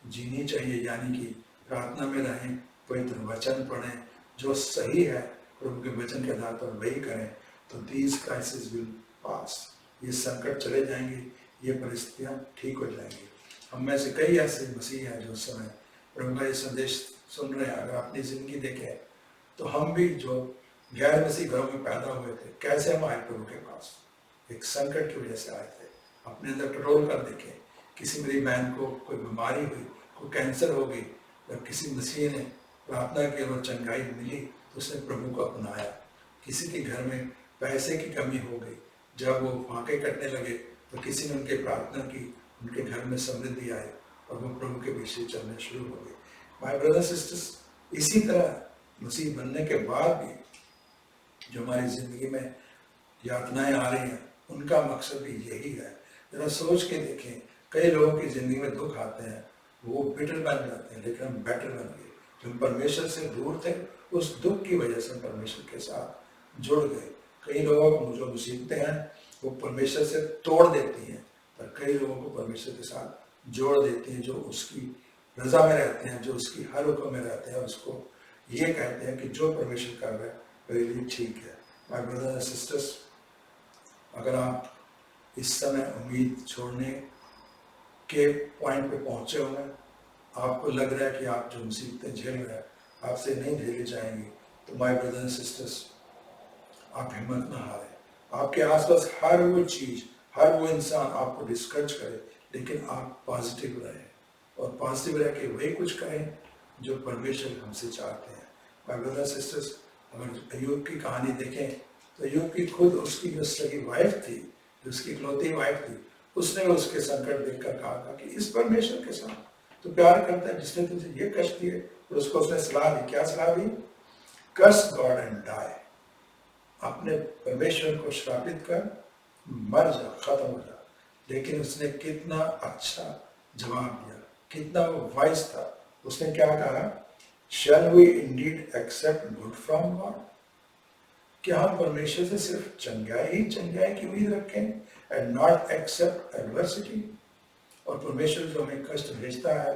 जीनी चाहिए, यानी कि प्रार्थना में रहें, पवित्र वचन पढ़ें, जो सही है प्रभु के वचन के आधार पर वही करें, तो दीज क्राइसिस विल पास, ये संकट चले जाएंगे, ये परिस्थितियाँ ठीक हो जाएंगी। हम में से कई ऐसे मसीह हैं जो उस समय प्रभु का ये संदेश सुन रहे हैं। अगर अपनी जिंदगी देखें तो हम भी जो गैर मसीह घरों में पैदा हुए थे, कैसे हम आए प्रभु के पास? एक संकट की वजह से आए थे। अपने अंदर कंट्रोल कर देखें। किसी मेरी बहन को कोई बीमारी हुई, कोई कैंसर हो गई, जब किसी मसीह ने प्रार्थना की और चंगाई मिली तो उसने प्रभु को अपनाया। किसी के घर में पैसे की कमी हो गई, जब वो फाके कटने लगे तो किसी ने उनके प्रार्थना की, उनके घर में समृद्धि आई और वो प्रभु के पीछे चलने शुरू हो गए। माय ब्रदर्स सिस्टर्स, इसी तरह मसीह बनने के बाद भी जो हमारी जिंदगी में यातनाएं आ रही हैं, उनका मकसद भी यही है। जरा सोच के देखें, कई लोगों की जिंदगी में दुख आते हैं, वो बिटर बन जाते हैं, लेकिन हम बेटर बन गए। हम परमेश्वर से दूर थे, उस दुख की वजह से परमेश्वर के साथ जुड़ गए। कई लोगों को जो मुसीबतें हैं वो परमेश्वर से तोड़ देती हैं, पर कई लोगों को परमेश्वर के साथ जोड़ देती हैं, जो उसकी रजा में रहते हैं, जो उसकी हर हुक्म में रहते हैं, उसको ये कहते हैं कि जो परमेश्वर कर रहा है मेरे लिए ठीक है। माय ब्रदर्स एंड सिस्टर्स, अगर आप इस समय उम्मीद छोड़ने के पॉइंट पे पहुंचे हुए हैं, आपको लग रहा है कि आप जो मुसीबतें झेल रहे हैं आपसे नहीं झेली जाएंगी, तो माय ब्रदर्स एंड सिस्टर्स, आप हिम्मत ना हारें। आपके आसपास हर वो चीज, हर वो इंसान आपको डिस्करेज करे, लेकिन आप पॉजिटिव रहें और पॉजिटिव रह के वही कुछ करें जो परमेश्वर हमसे चाहते हैं। माय ब्रदर्स एंड सिस्टर्स, अगर अय्यूब की कहानी देखें तो अय्यूब की खुद उसकी जो सगी वाइफ थी, जो उसकी इकलौती वाइफ थी, उसने उसके संकट देखकर कहा था कि इस परमेश्वर के साथ तो प्यार करता है जिसने तुझे ये कष्ट दिए। और उसको उसने सलाह दी, क्या सलाह दी? कर्स गॉड एंड डाई, अपने परमेश्वर को श्रापित कर, मर जा, खत्म हो जा। लेकिन उसने कितना अच्छा जवाब दिया, कितना वो वाइज था। उसने क्या कहा? Shall we indeed accept good from God, क्या हम परमेश्वर से सिर्फ चंगाई की उम्मीद रखें एंड नॉट एक्सेप्ट एडवर्सिटी, और परमेश्वर जो हमें कष्ट भेजता है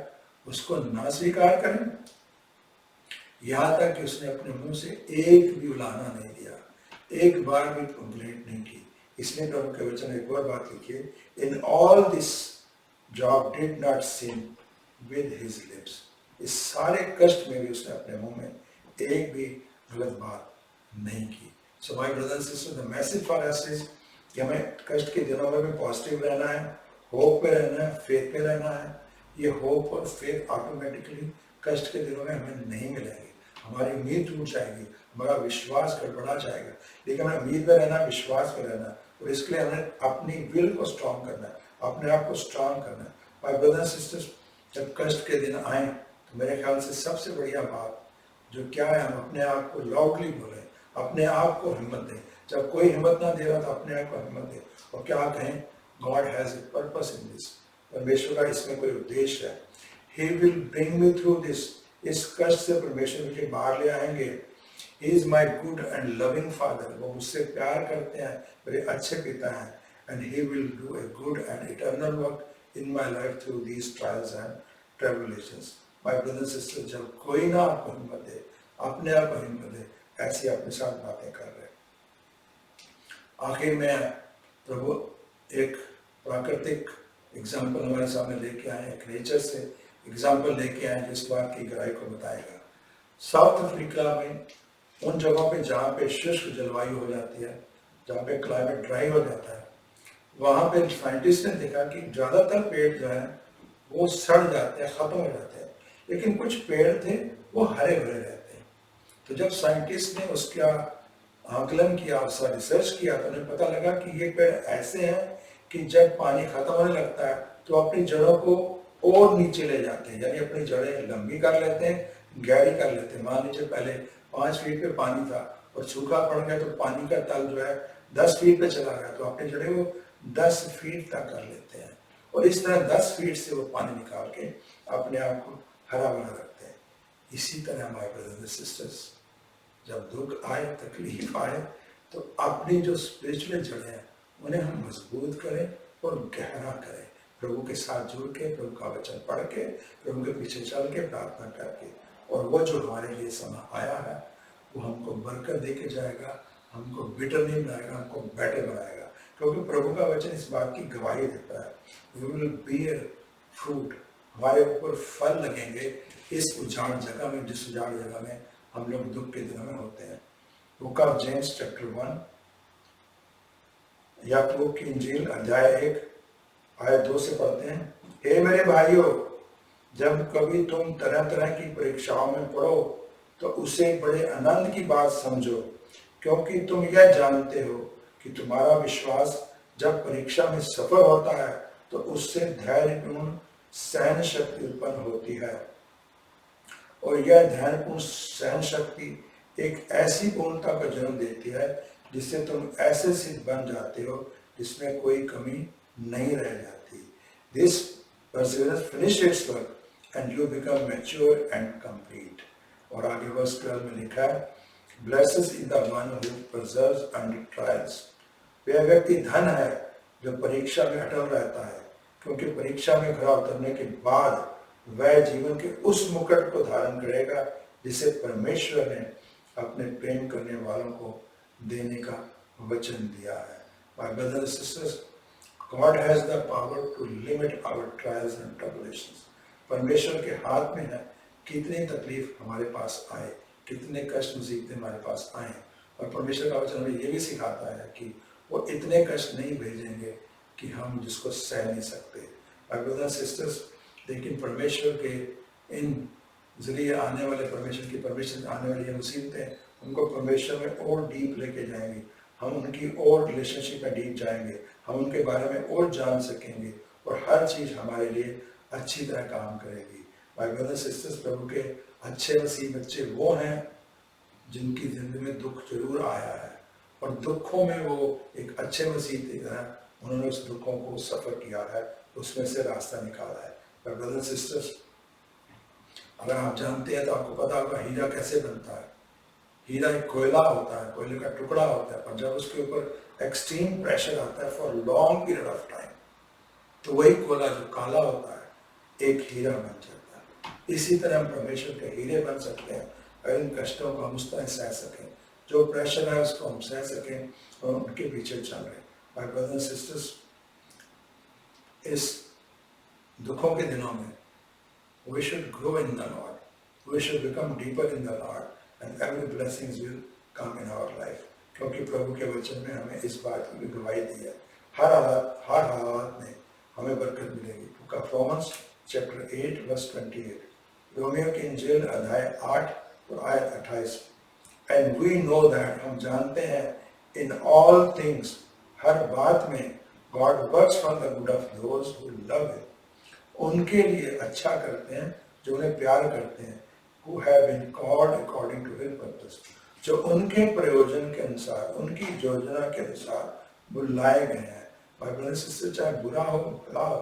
उसको ना स्वीकार करें। यहां तक कि उसने अपने मुंह से एक भी उलाहना नहीं दिया, एक बार भी कंप्लेंट नहीं की। इसलिए प्रभु के वचन एक और बात लिखिए, in all this Job did not sin with his lips, इस सारे कष्ट में भी उसने अपने मुंह में एक भी गलत बात नहीं की। So my brothers and sisters, the message for us is कि हमें कष्ट के दिनों में भी पॉजिटिव रहना है, होप में रहना है, फेथ में रहना है। ये होप और फेथ ऑटोमेटिकली कष्ट के दिनों में हमें नहीं मिलेंगे, हमारी उम्मीद टूट जाएगी, हमारा विश्वास गड़बड़ा जाएगा। लेकिन हमें उम्मीद में रहना, विश्वास में रहना, और इसके लिए हमें अपनी विल को स्ट्रॉन्ग करना है, अपने आप को स्ट्रॉन्ग करना है। माय ब्रदर्स एंड सिस्टर्स, जब कष्ट के दिन आए तो मेरे ख्याल से सबसे बढ़िया बात जो क्या है, हम अपने आप को लाउडली बोलें, अपने आप को हिम्मत दें। जब कोई हिम्मत ना दे रहा तो अपने आप को हिम्मत दें और क्या कहें? God has a purpose in this, परमेश्वर का इसमें कोई उद्देश्य है। He will bring me through this. इस कष्ट से परमेश्वर मुझे बाहर ले आएंगे। He is my good and loving father. वो मुझसे प्यार करते हैं, मेरे अच्छे पिता हैं। And he will do a good and eternal work in my life through these trials and tribulations. My brothers and sisters, जब कोई ना आपको हिम्मत दे, अपने आप को हिम्मत दे, ऐसी अपने साथ बातें कर रहे। आखिर में प्रभु एक प्राकृतिक एग्जाम्पल हमारे सामने लेके आए, एक नेचर से एग्जाम्पल लेके आए जो इस बात की गहराई को बताएगा। साउथ अफ्रीका में उन जगहों पे जहाँ पे शुष्क जलवायु हो जाती है, जहाँ पे क्लाइमेट ड्राई हो जाता है, वहाँ पे साइंटिस्ट ने देखा कि ज़्यादातर पेड़ जो है वो सड़ जाते हैं, ख़त्म हो जाते हैं, लेकिन कुछ पेड़ थे वो हरे भरे रहते हैं। तो जब साइंटिस्ट ने उसका आकलन किया, उसका रिसर्च किया, तो उन्हें पता लगा कि ये पेड़ ऐसे हैं कि जब पानी खत्म होने लगता है तो अपनी जड़ों को और नीचे ले जाते हैं, यानी अपनी जड़ें लंबी कर लेते हैं, गहरी कर लेते हैं। मान लीजिए पहले 5 फीट पे पानी था और सूखा पड़ गया तो पानी का तल जो है 10 फीट पे चला गया, तो अपनी जड़ें वो 10 फीट तक कर लेते हैं और इस तरह 10 फीट से वो पानी निकाल के अपने आप को हरा भरा रखते हैं। इसी तरह माय ब्रदर्स एंड सिस्टर्स, जब दुख आए, तकलीफ आए, तो अपनी जो स्पिरिचुअल जड़ें हैं उन्हें हम मजबूत करें और गहरा करें, प्रभु के साथ जुड़ के, प्रभु का वचन पढ़ के, प्रभु के पीछे चल के, प्रार्थना करके, और वो जो हमारे लिए समय आया है वो हमको बरकत दे के जाएगा, हमको बिटर नहीं बनाएगा, हमको बेटर बनाएगा। क्योंकि प्रभु का वचन इस बात की गवाही देता है, वी विल बियर फ्रूट, हमारे ऊपर फल लगेंगे इस उजाड़ जगह में, जिस उजाड़ जगह में हम लोग दुख के दिनों में होते हैं। बुक ऑफ जेम्स चैप्टर 1, याकूब की इंजील अध्याय 1 आयत 2 से पढ़ते हैं। हे मेरे भाइयों, जब कभी तुम तरह तरह की परीक्षाओं में पड़ो तो उसे बड़े आनंद की बात समझो, क्योंकि तुम यह जानते हो कि तुम्हारा विश्वास जब परीक्षा में सफल होता है तो उससे धैर्यपूर्ण सहन शक्ति उत्पन्न होती है, और यह धैर्यपूर्ण सहन शक्ति एक ऐसी पूर्णता का जन्म देती है जिससे तुम ऐसे सिद्ध बन जाते हो जिसमें कोई कमी नहीं रह जाती। This perseverance finish its work and you become mature and complete। और आगे वर्स 12 में लिखा है, Blessed is the one who perseveres under trials। वह व्यक्ति धन है जो परीक्षा में अटल रहता है, क्योंकि परीक्षा में खरा उतरने के बाद वह जीवन के उस मुकुट को धारण करेगा जिसे परमेश्वर ने अपने प्रेम करने वालों को देने का वचन दिया है। My brothers and sisters, God has the power to limit our trials and tribulations। परमेश्वर के हाथ में है कितनी तकलीफ हमारे पास आए, कितने कष्ट मुसीबतें हमारे पास आए, और परमेश्वर का वचन हमें ये भी सिखाता है कि वो इतने कष्ट नहीं भेजेंगे कि हम जिसको सह नहीं सकते। My brothers and sisters, लेकिन परमेश्वर के इन जरिए आने वाले परमेश्वर आने वाली मुसीबतें उनको परमेश्वर में और डीप लेके जाएंगे, हम उनकी और रिलेशनशिप में डीप जाएंगे, हम उनके बारे में और जान सकेंगे, और हर चीज़ हमारे लिए अच्छी तरह काम करेगी। माय ब्रदर्स सिस्टर्स, प्रभु के अच्छे मसीह बच्चे वो हैं जिनकी जिंदगी में दुख जरूर आया है, और दुखों में वो एक अच्छे मसीह की तरह उन्होंने उस दुखों को सफ़र किया है, उसमें से रास्ता निकाला है। माय ब्रदर्स सिस्टर्स, अगर आप जानते हैं तो आपको पता होगा हीरा कैसे बनता है। हीरा एक कोयला होता है, कोयले का टुकड़ा होता है, पर जब उसके ऊपर एक्सट्रीम प्रेशर आता है for long period of time, तो वही कोयला जो काला होता है एक हीरा बन जाता है। इसी तरह हम परमेश्वर के हीरे बन सकते हैं अगर इन कष्टों को हम उस तरह सह सकें, जो प्रेशर है उसको हम सह सकें और उनके पीछे चल रहे। माय ब्रदर्स एंड सिस्टर्स, इस दुखों के दिनों में we should grow in the Lord, we should become deeper in the Lord, and every blessings will come in our life। क्योंकि प्रभु के वचन में हमें इस बात की भी गवाही दी है, हर हालात में हमें बरकत मिलेगी। Book of Romans chapter 8 verse 28, रोमियो की इंजील अध्याय 8 और आयत 28। एंड वी नो दैट, हम जानते हैं, इन ऑल थिंग्स, हर बात में, God works for the good of those who love him, उनके लिए अच्छा करते हैं जो उन्हें प्यार करते हैं, who have been called according to his purpose, जो उनके प्रयोजन के अनुसार, उनकी योजना के अनुसार बुलाए गए हैं। भाई बहन सिस्टर, चाहे बुरा हो भला हो,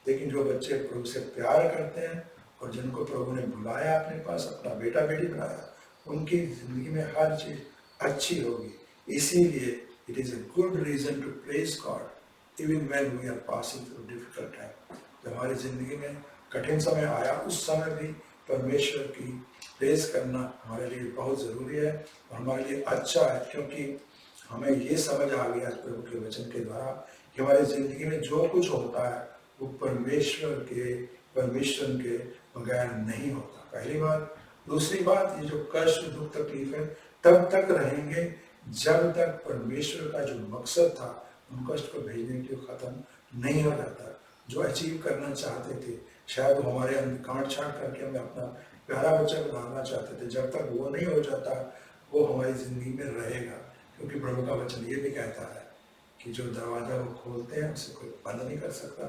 लेकिन जो बच्चे प्रभु से प्यार करते हैं और जिनको प्रभु ने बुलाया अपने पास, अपना बेटा बेटी बनाया, उनकी जिंदगी में हर चीज अच्छी होगी। इसीलिए it is a good reason to praise God even when we are passing through difficult time. जब हमारी जिंदगी में कठिन समय आया, उस समय भी परमेश्वर की प्रेज करना हमारे लिए बहुत जरूरी है और हमारे लिए अच्छा है, क्योंकि हमें ये समझ आ गया प्रभु के वचन के द्वारा कि हमारी जिंदगी में जो कुछ होता है वो परमेश्वर के परमिशन के बगैर नहीं होता, पहली बात। दूसरी बात, ये जो कष्ट दुख तकलीफ है तब तक रहेंगे जब तक परमेश्वर का जो मकसद था उन कष्ट को भेजने के लिए खत्म नहीं हो जाता। जो अचीव करना चाहते थे, शायद वो हमारे अंदर काट छाट करके हमें अपना प्यारा बच्चा बनाना चाहते थे, जब तक वो नहीं हो जाता वो हमारी जिंदगी में रहेगा। क्योंकि प्रभु का वचन ये भी कहता है कि जो दरवाजा वो खोलते हैं उसे कोई बंद नहीं कर सकता,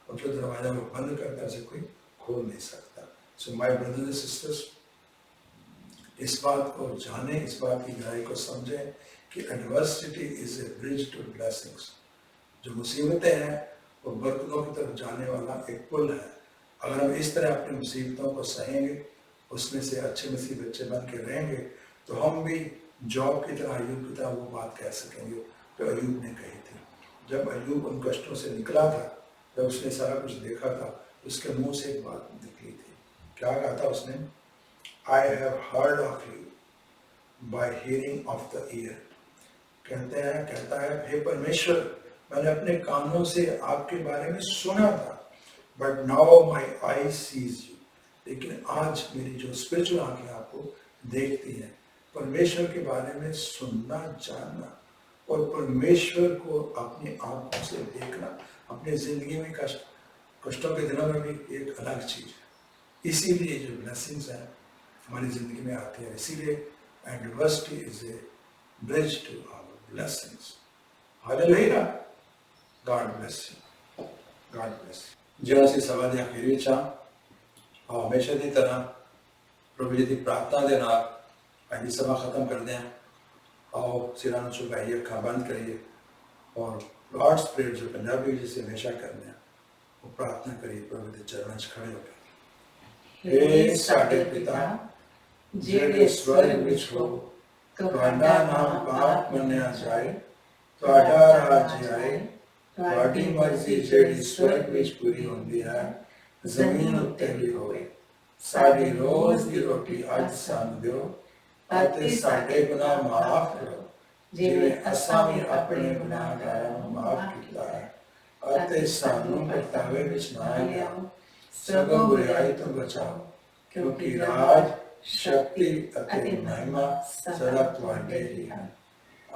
और जो दरवाजा वो बंद करता है उसे कोई खोल नहीं सकता। So my brothers and sisters, इस बात को जाने, इस बात की गहराई को समझें कि adversity is a bridge to blessings. जो मुसीबतें हैं वो बरकतों की तरफ जाने वाला एक पुल है। अगर हम इस तरह अपनी मुसीबतों को सहेंगे, उसमें से अच्छे नसीब बच्चे बन के रहेंगे, तो हम भी जॉब की तरह, अयूब की तरह वो बात कह सकेंगे जो अयूब ने कही थी। जब अयूब उन कष्टों से निकला था, जब उसने सारा कुछ देखा था, उसके मुंह से एक बात निकली थी। क्या कहा था उसने? I have heard of you bye hearing of the year. कहता है हे परमेश्वर, मैंने अपने कानों से आपके बारे में सुना था, but now my I sees you. लेकिन आज मेरी जो स्पिरिचुअल आंखें आपको देखती हैं। परमेश्वर के बारे में सुनना, जानना और परमेश्वर को अपनी आंखों से देखना अपनी जिंदगी में कष्टों के दिनों में भी एक अलग चीज है। इसीलिए जो ब्लेसिंग्स हैं हमारी जिंदगी में आती है। इसीलिए adversity is a bridge to our blessings. Hallelujah. God bless you, God bless you. जिन्हों से सवाल या खिरीचा और हमेशा की तरह प्रभु जी की प्रार्थना दे नाल अभी सभा खत्म कर दें। आओ सिरां नूं झुकाइए, अखां बंद करिए और लॉर्ड्स प्रेयर जो पंजाबी जिसे हमेशा करते हैं वो प्रार्थना करिए प्रभु के चरणों च खड़े होकर। हे साडे पिता जेड़े स्वर्ग विच हो, तुहाडा नाम पाक मन्निया जाए, तुहाडा राज आए, तुहाडी मर्जी जेड़ी स्वर्ग विच पूरी होंदी है जमीन उत्ते भी होए। साडी रोज दी रोटी अज सानू दिओ अते साडे गुनाह माफ करो जिवें असां भी अपने गुनाहगारां नूं माफ कीता है, अते सानू परतावे विच ना लियाओ सगों बुराई तो बचाओ, क्योंकि राज शक्ति अते महिमा सदा तुहाडे ही है।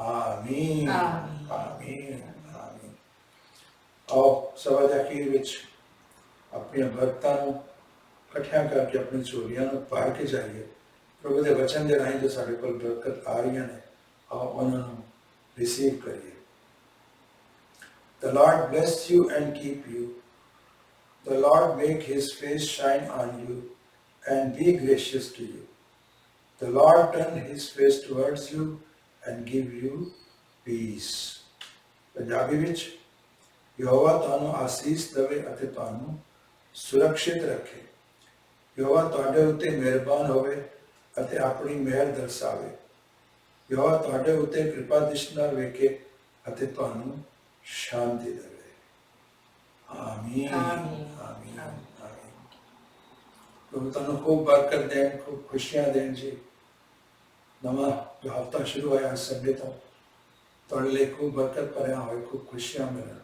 आमीन आमीन आमीन। आओ सभा दे अखीर विच अपनी बरकतां नूं इकट्ठियां करके अपनी झोलियां नूं भर के जाइए। प्रभु के वचन के राही जो साडे कोल बरकत आ रही ने, आओ उन्हां नूं रिसीव करिए। The Lord bless you and keep you. The Lord make his face shine on you and be gracious to you. The Lord turn his face towards you and give you peace. Punjabi विच यहोवा तुहानूं आसीस देवे अते तुहानूं सुरक्षित रखे। यहोवा तुहाडे उत्ते मेहरबान होवे अते अपनी मेहर दर्शावे। यहोवा तुहाडे उत्ते कृपा दृष्टि नाल वेखे अते तुहानूं शांति देवे। आमीन आमीन आमीन। प्रभु तुहानूं खूब बरकत देन, खूब खुशियां देन जी। नवा जो हफ्ता शुरू होया संडे तो तुहाडे लिए खूब बरकत भरिया होए, खूब खुशियां मिलन।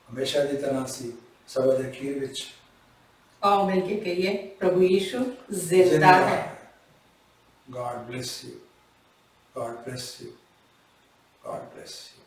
हमेशा की तरह सी सभा दे अखीर विच आओ मिलके कहिए, प्रभु यीशु जिंदा है। God bless you. God bless you. God bless you.